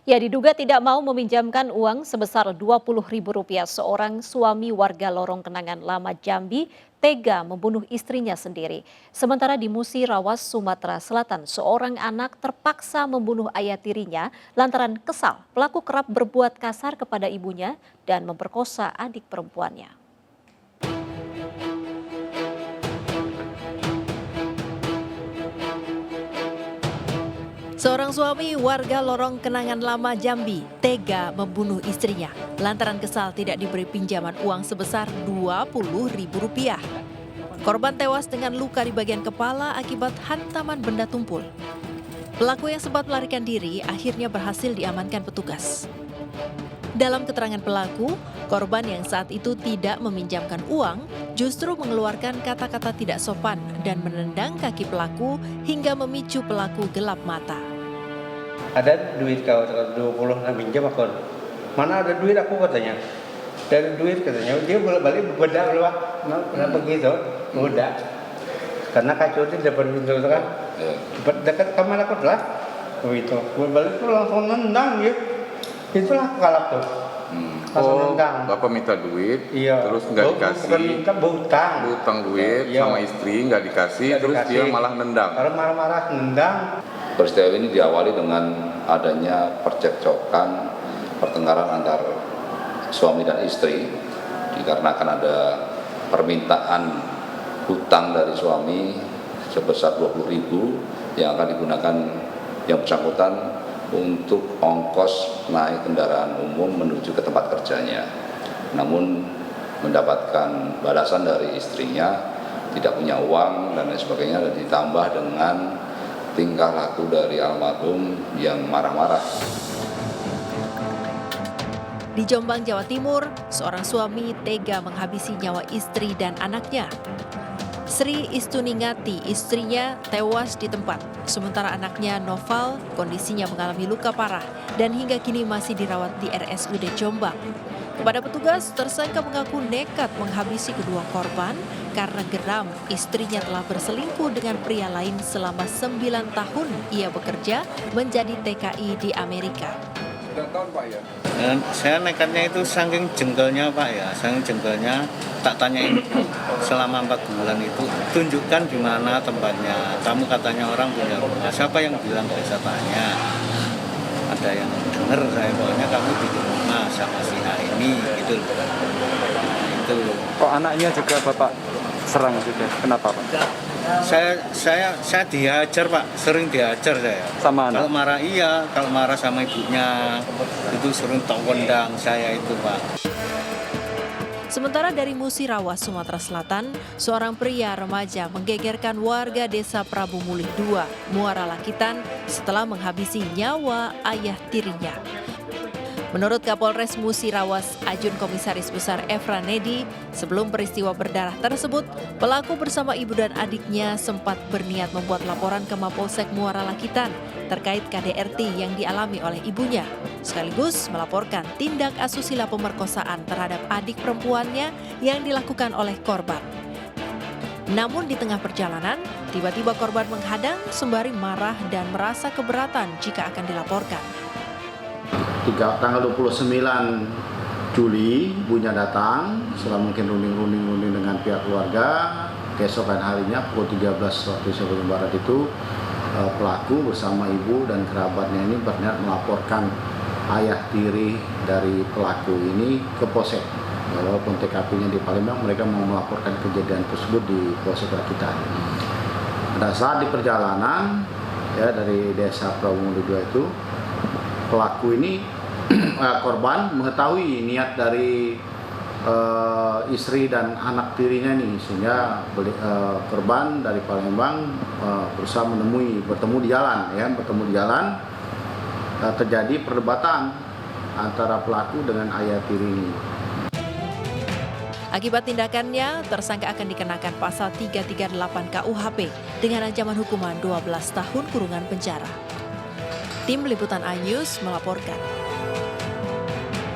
Ya, diduga tidak mau meminjamkan uang sebesar Rp20.000 seorang suami warga Lorong Kenangan Lama Jambi tega membunuh istrinya sendiri. Sementara di Musirawas, Sumatera Selatan, seorang anak terpaksa membunuh ayah tirinya lantaran kesal pelaku kerap berbuat kasar kepada ibunya dan memperkosa adik perempuannya. Seorang suami warga Lorong Kenangan Lama Jambi tega membunuh istrinya lantaran kesal tidak diberi pinjaman uang sebesar Rp20.000. Korban tewas dengan luka di bagian kepala akibat hantaman benda tumpul. Pelaku yang sempat melarikan diri akhirnya berhasil diamankan petugas. Dalam keterangan pelaku, korban yang saat itu tidak meminjamkan uang justru mengeluarkan kata-kata tidak sopan dan menendang kaki pelaku hingga memicu pelaku gelap mata. Ada duit kau 20 nak pinjam aku. Mana ada duit aku katanya. Dari duit katanya dia bolak-balik bedak lu kenapa begitu? Bedak. Karena kacau di depan pintu kan. Dekat kamar aku lah. Begitu. Bolak-balik tuh langsung nendang dia. Itulah kalap tuh. Langsung nendang. Bapak minta duit, iya. Terus nggak dikasih. Bukan minta, Butang duit iya. sama istri nggak dikasih, terus dia malah nendang. Kalau marah-marah nendang. Peristiwa ini diawali dengan adanya percekcokan pertengkaran antar suami dan istri dikarenakan ada permintaan hutang dari suami sebesar 20.000 yang akan digunakan yang bersangkutan untuk ongkos naik kendaraan umum menuju ke tempat kerjanya. Namun mendapatkan balasan dari istrinya tidak punya uang dan lain sebagainya, dan ditambah dengan tingkah laku dari almarhum yang marah-marah. Di Jombang, Jawa Timur, seorang suami tega menghabisi nyawa istri dan anaknya. Sri Istuningati, istrinya, tewas di tempat. Sementara anaknya Noval kondisinya mengalami luka parah dan hingga kini masih dirawat di RSUD Jombang. Kepada petugas, tersangka mengaku nekat menghabisi kedua korban karena geram istrinya telah berselingkuh dengan pria lain selama 9 tahun ia bekerja menjadi TKI di Amerika. Saya nekatnya itu saking jengkelnya Pak ya, saking jengkelnya tak tanyain selama 4 bulan itu, tunjukkan di mana tempatnya. Kamu katanya orang punya rumah, siapa yang bilang bisa tanya? Ada yang dengar saya, pokoknya kamu di rumah sama si A ini gitu. Nah, itu. Kok anaknya juga Bapak serang juga? Kenapa Pak? Saya dihajar Pak, sering dihajar saya. Sama anak? Kalau marah iya, kalau marah sama ibunya itu sering tongkondang saya itu Pak. Sementara dari Musirawas, Sumatera Selatan, seorang pria remaja menggegerkan warga desa Prabu Mulih II, Muara Lakitan, setelah menghabisi nyawa ayah tirinya. Menurut Kapolres Musirawas, Ajun Komisaris Besar Efra Nedi, sebelum peristiwa berdarah tersebut, pelaku bersama ibu dan adiknya sempat berniat membuat laporan ke Mapolsek Muara Lakitan terkait KDRT yang dialami oleh ibunya, sekaligus melaporkan tindak asusila pemerkosaan terhadap adik perempuannya yang dilakukan oleh korban. Namun di tengah perjalanan, tiba-tiba korban menghadang sembari marah dan merasa keberatan jika akan dilaporkan. Tanggal 29 Juli, ibunya datang setelah mungkin runding dengan pihak keluarga. Keesokan harinya pukul 13 waktu Indonesia Barat itu pelaku bersama ibu dan kerabatnya ini berniat melaporkan ayah tiri dari pelaku ini ke Polsek. Walaupun TKP-nya di Palembang, mereka mau melaporkan kejadian tersebut di Polsek Rakitan. Pada saat di perjalanan ya dari desa Prabu Mulih II itu, pelaku ini korban mengetahui niat dari istri dan anak tirinya nih, sehingga korban dari Palembang berusaha bertemu di jalan, terjadi perdebatan antara pelaku dengan ayah tiri ini. Akibat tindakannya, tersangka akan dikenakan pasal 338 KUHP dengan ancaman hukuman 12 tahun kurungan penjara. Tim Liputan iNews melaporkan.